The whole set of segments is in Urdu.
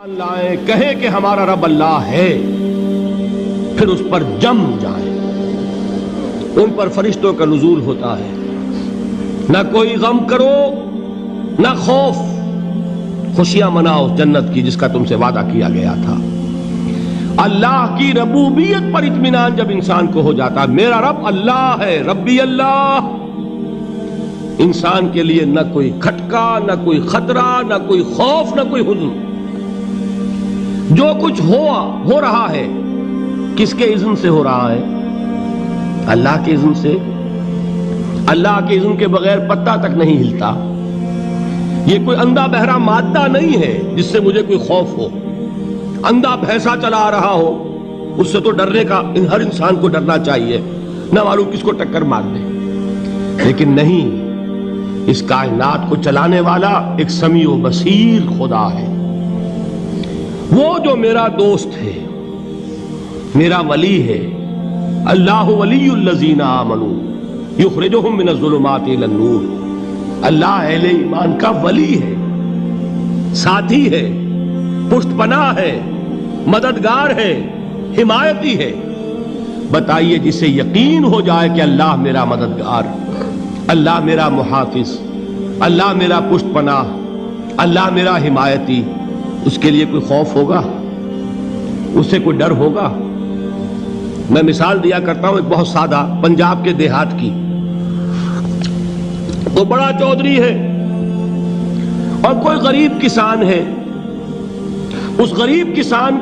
لائیں کہیں کہ ہمارا رب اللہ ہے، پھر اس پر جم جائیں۔ ان پر فرشتوں کا نزول ہوتا ہے، نہ کوئی غم کرو نہ خوف، خوشیاں مناؤ جنت کی جس کا تم سے وعدہ کیا گیا تھا۔ اللہ کی ربوبیت پر اطمینان جب انسان کو ہو جاتا، میرا رب اللہ ہے، ربی اللہ، انسان کے لیے نہ کوئی کھٹکا، نہ کوئی خطرہ، نہ کوئی خوف، نہ کوئی حزن۔ جو کچھ ہو رہا ہے کس کے اذن سے ہو رہا ہے؟ اللہ کے اذن سے۔ اللہ کے اذن کے بغیر پتا تک نہیں ہلتا۔ یہ کوئی اندھا بہرا مادہ نہیں ہے جس سے مجھے کوئی خوف ہو۔ اندھا بھینسا چلا آ رہا ہو اس سے تو ڈرنے کا ہر انسان کو ڈرنا چاہیے، نہ معلوم کس کو ٹکر مار دے۔ لیکن نہیں، اس کائنات کو چلانے والا ایک سمیع و بصیر خدا ہے، وہ جو میرا دوست ہے، میرا ولی ہے۔ اللہ ولی الذین آمنوا یخرجہم من الظلمات الی النور۔ اللہ اہل ایمان کا ولی ہے، ساتھی ہے، پشت پناہ ہے، مددگار ہے، حمایتی ہے۔ بتائیے جسے یقین ہو جائے کہ اللہ میرا مددگار، اللہ میرا محافظ، اللہ میرا پشت پناہ، اللہ میرا حمایتی، اس کے لیے کوئی خوف ہوگا؟ اس سے کوئی ڈر ہوگا؟ میں مثال دیا کرتا ہوں ایک بہت سادہ، پنجاب کے دیہات کی۔ تو بڑا چودھری ہے اور کوئی غریب کسان ہے۔ اس غریب کسان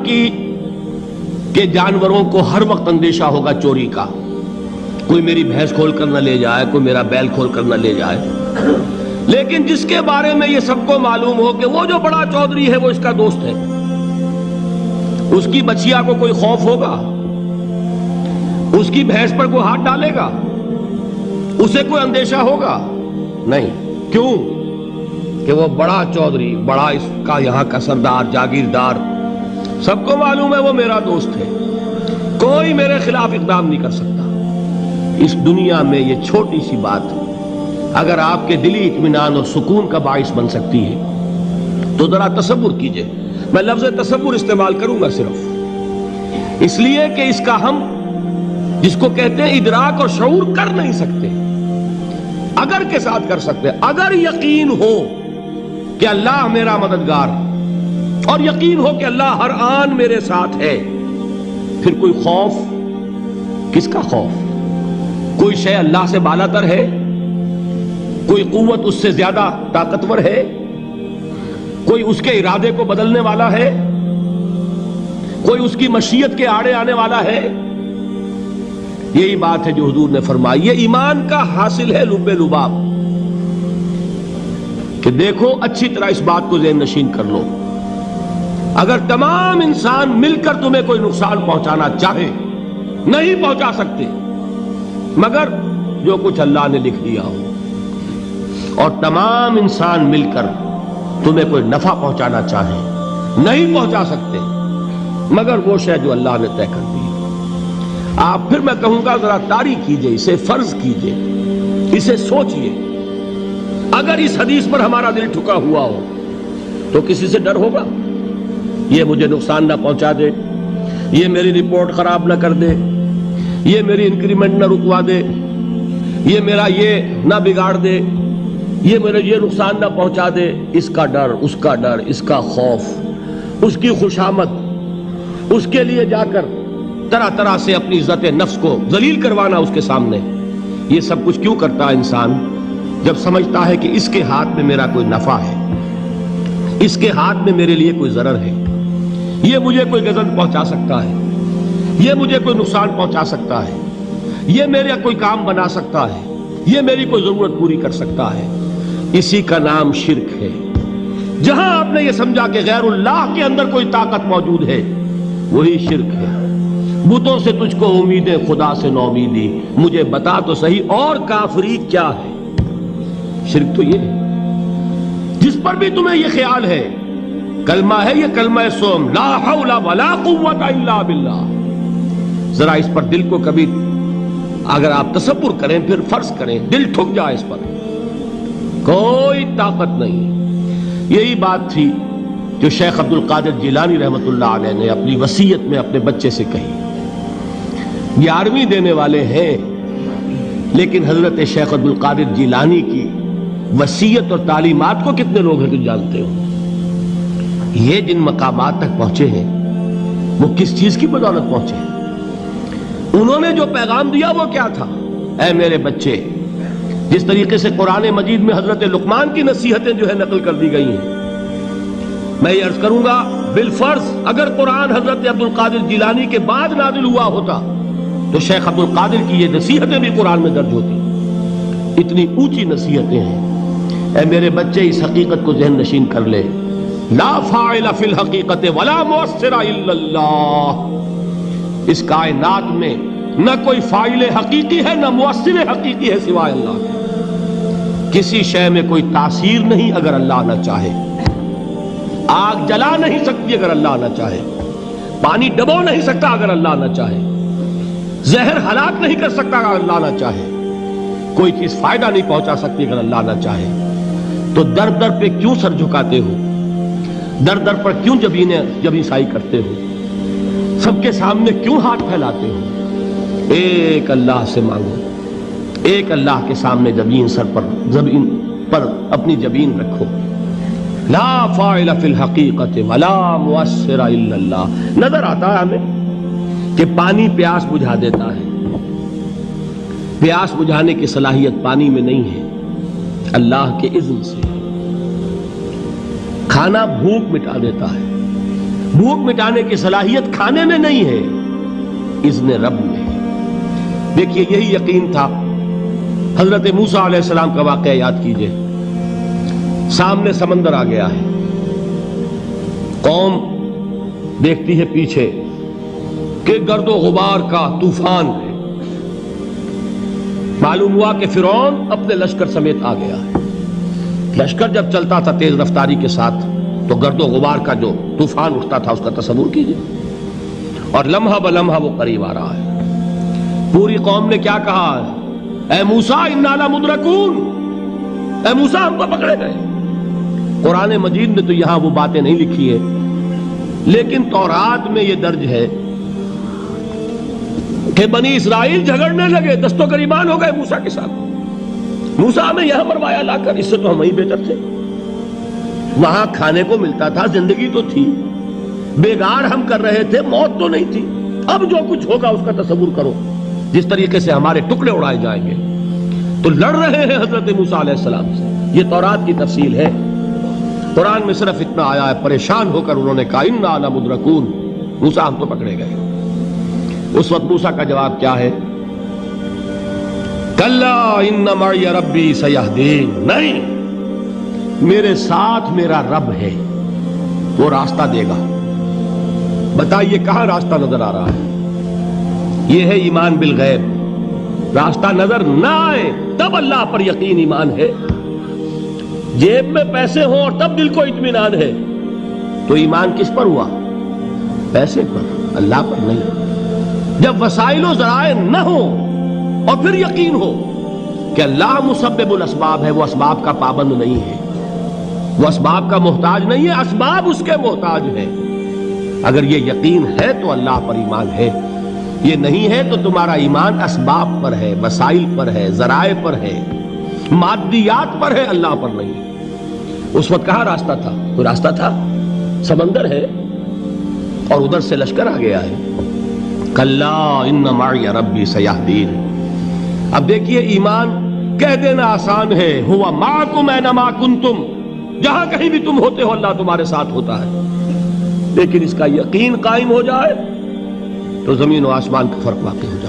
کے جانوروں کو ہر وقت اندیشہ ہوگا چوری کا، کوئی میری بھینس کھول کر نہ لے جائے، کوئی میرا بیل کھول کر نہ لے جائے۔ لیکن جس کے بارے میں یہ سب کو معلوم ہو کہ وہ جو بڑا چودھری ہے وہ اس کا دوست ہے، اس کی بچیا کو کوئی خوف ہوگا؟ اس کی بھینس پر کوئی ہاتھ ڈالے گا؟ اسے کوئی اندیشہ ہوگا؟ نہیں۔ کیوں؟ کہ وہ بڑا چودھری، بڑا اس کا یہاں کا سردار، جاگیردار، سب کو معلوم ہے وہ میرا دوست ہے، کوئی میرے خلاف اقدام نہیں کر سکتا۔ اس دنیا میں یہ چھوٹی سی بات اگر آپ کے دلی اطمینان اور سکون کا باعث بن سکتی ہے تو ذرا تصور کیجئے۔ میں لفظ تصور استعمال کروں گا صرف اس لیے کہ اس کا ہم جس کو کہتے ہیں ادراک اور شعور کر نہیں سکتے، اگر کے ساتھ کر سکتے۔ اگر یقین ہو کہ اللہ میرا مددگار اور یقین ہو کہ اللہ ہر آن میرے ساتھ ہے، پھر کوئی خوف؟ کس کا خوف؟ کوئی شے اللہ سے بالاتر ہے؟ کوئی قوت اس سے زیادہ طاقتور ہے؟ کوئی اس کے ارادے کو بدلنے والا ہے؟ کوئی اس کی مشیت کے آڑے آنے والا ہے؟ یہی بات ہے جو حضور نے فرمائی۔ یہ ایمان کا حاصل ہے لب لباب، کہ دیکھو اچھی طرح اس بات کو ذہن نشین کر لو، اگر تمام انسان مل کر تمہیں کوئی نقصان پہنچانا چاہے نہیں پہنچا سکتے، مگر جو کچھ اللہ نے لکھ دیا ہو، اور تمام انسان مل کر تمہیں کوئی نفع پہنچانا چاہے نہیں پہنچا سکتے، مگر وہ شے جو اللہ نے طے کر دی۔ آپ پھر میں کہوں گا ذرا طاری کیجئے، اسے فرض کیجئے، اسے سوچئے۔ اگر اس حدیث پر ہمارا دل ٹھکا ہوا ہو تو کسی سے ڈر ہوگا؟ یہ مجھے نقصان نہ پہنچا دے، یہ میری رپورٹ خراب نہ کر دے، یہ میری انکریمنٹ نہ رکوا دے، یہ میرا یہ نہ بگاڑ دے، یہ میرے یہ نقصان نہ پہنچا دے۔ اس کا ڈر، اس کا ڈر، اس کا خوف، اس کی خوشامد، اس کے لیے جا کر طرح طرح سے اپنی عزت نفس کو ذلیل کروانا اس کے سامنے، یہ سب کچھ کیوں کرتا ہے انسان؟ جب سمجھتا ہے کہ اس کے ہاتھ میں میرا کوئی نفع ہے، اس کے ہاتھ میں میرے لیے کوئی ضرر ہے، یہ مجھے کوئی غضب پہنچا سکتا ہے، یہ مجھے کوئی نقصان پہنچا سکتا ہے، یہ میرا کوئی کام بنا سکتا ہے، یہ میری کوئی ضرورت پوری کر سکتا ہے، اسی کا نام شرک ہے۔ جہاں آپ نے یہ سمجھا کہ غیر اللہ کے اندر کوئی طاقت موجود ہے، وہی شرک ہے۔ بتوں سے تجھ کو امیدیں، خدا سے نو امیدی، مجھے بتا تو صحیح اور کافری کیا ہے؟ شرک تو یہ ہے جس پر بھی تمہیں یہ خیال ہے، کلمہ ہے یہ کلمہ سوم، لا حول ولا قوت الا باللہ۔ ذرا اس پر دل کو کبھی اگر آپ تصور کریں، پھر فرض کریں، دل ٹھک جائے اس پر، کوئی طاقت نہیں۔ یہی بات تھی جو شیخ عبد القادر جیلانی رحمۃ اللہ علیہ نے اپنی وصیت میں اپنے بچے سے کہی. 11ویں دینے والے ہیں، لیکن حضرت شیخ عبد القادر جیلانی کی وصیت اور تعلیمات کو کتنے لوگ ہیں تو جانتے ہو؟ یہ جن مقامات تک پہنچے ہیں وہ کس چیز کی بدولت پہنچے ہیں؟ انہوں نے جو پیغام دیا وہ کیا تھا؟ اے میرے بچے، جس طریقے سے قرآن مجید میں حضرت لقمان کی نصیحتیں جو ہے نقل کر دی گئی ہیں، میں یہ عرض کروں گا بالفرض اگر قرآن حضرت عبد القادر جیلانی کے بعد نازل ہوا ہوتا تو شیخ عبد القادر کی یہ نصیحتیں بھی قرآن میں درج ہوتی. اتنی اونچی نصیحتیں ہیں. اے میرے بچے، اس حقیقت کو ذہن نشین کر لے، لا فاعل فی الحقیقت ولا مؤثر الا اللہ. اس کائنات میں نہ کوئی فاعل حقیقی ہے نہ مؤثر حقیقی ہے سوائے اللہ کے. کسی شے میں کوئی تاثیر نہیں اگر اللہ نہ چاہے. آگ جلا نہیں سکتی اگر اللہ نہ چاہے. پانی ڈبو نہیں سکتا اگر اللہ نہ چاہے. زہر ہلاک نہیں کر سکتا اگر اللہ نہ چاہے. کوئی چیز فائدہ نہیں پہنچا سکتی اگر اللہ نہ چاہے. تو در در پہ کیوں سر جھکاتے ہو؟ در در پر کیوں جبیں سائی کرتے ہو؟ سب کے سامنے کیوں ہاتھ پھیلاتے ہو؟ ایک اللہ سے مانگو. ایک اللہ کے سامنے زمین پر اپنی جبین رکھو. لا فاعل فی الحقیقت ولا مؤثر الا اللہ. نظر آتا ہے ہمیں کہ پانی پیاس بجھا دیتا ہے. پیاس بجھانے کی صلاحیت پانی میں نہیں ہے، اللہ کے اذن سے. کھانا بھوک مٹا دیتا ہے. بھوک مٹانے کی صلاحیت کھانے میں نہیں ہے، اذن رب میں. دیکھیے یہی یقین تھا. حضرت موسیٰ علیہ السلام کا واقعہ یاد کیجئے. سامنے سمندر آ گیا ہے. قوم دیکھتی ہے پیچھے کہ گرد و غبار کا طوفان ہے. معلوم ہوا کہ فرعون اپنے لشکر سمیت آ گیا ہے. لشکر جب چلتا تھا تیز رفتاری کے ساتھ تو گرد و غبار کا جو طوفان اٹھتا تھا اس کا تصور کیجئے. اور لمحہ بلمحہ وہ قریب آ رہا ہے. پوری قوم نے کیا کہا؟ اے موسیٰ انا لمدرکون. اے موسیٰ ہم تو پکڑے گئے. قرآن مجید نے تو یہاں وہ باتیں نہیں لکھی ہیں، لیکن تورات میں یہ درج ہے کہ بنی اسرائیل جھگڑنے لگے، دست و گریبان ہو گئے موسیٰ کے ساتھ. موسیٰ ہمیں یہاں مروایا لا کر، اس سے تو ہم ہی بہتر تھے. وہاں کھانے کو ملتا تھا، زندگی تو تھی، بیگار ہم کر رہے تھے، موت تو نہیں تھی. اب جو کچھ ہوگا اس کا تصور کرو، جس طریقے سے ہمارے ٹکڑے اڑائے جائیں گے. تو لڑ رہے ہیں حضرت موسیٰ علیہ السلام سے. یہ تورات کی تفصیل ہے. قرآن میں صرف اتنا آیا ہے، پریشان ہو کر انہوں نے کہا انا لمدرکون. موسیٰ ہم تو پکڑے گئے. اس وقت موسیٰ کا جواب کیا ہے؟ کلا ان معی ربی سیہدین. نہیں، میرے ساتھ میرا رب ہے، وہ راستہ دے گا. بتائیے کہاں راستہ نظر آ رہا ہے؟ یہ ہے ایمان بالغیب. راستہ نظر نہ آئے تب اللہ پر یقین ایمان ہے. جیب میں پیسے ہوں اور تب دل کو اطمینان ہے تو ایمان کس پر ہوا؟ پیسے پر، اللہ پر نہیں. جب وسائل و ذرائع نہ ہو اور پھر یقین ہو کہ اللہ مسبب الاسباب ہے، وہ اسباب کا پابند نہیں ہے، وہ اسباب کا محتاج نہیں ہے، اسباب اس کے محتاج ہیں. اگر یہ یقین ہے تو اللہ پر ایمان ہے. یہ نہیں ہے تو تمہارا ایمان اسباب پر ہے، وسائل پر ہے، ذرائع پر ہے، مادیات پر ہے، اللہ پر نہیں. اس وقت کہاں راستہ تھا؟ کوئی راستہ تھا؟ سمندر ہے اور ادھر سے لشکر آ گیا ہے. کلا ان معی ربی سیہدین. اب دیکھیے ایمان کہہ دینا آسان ہے، ہوا معکم اینما کنتم. جہاں کہیں بھی تم ہوتے ہو اللہ تمہارے ساتھ ہوتا ہے. لیکن اس کا یقین قائم ہو جائے تو زمین و آسمان کا فرق واقع ہے.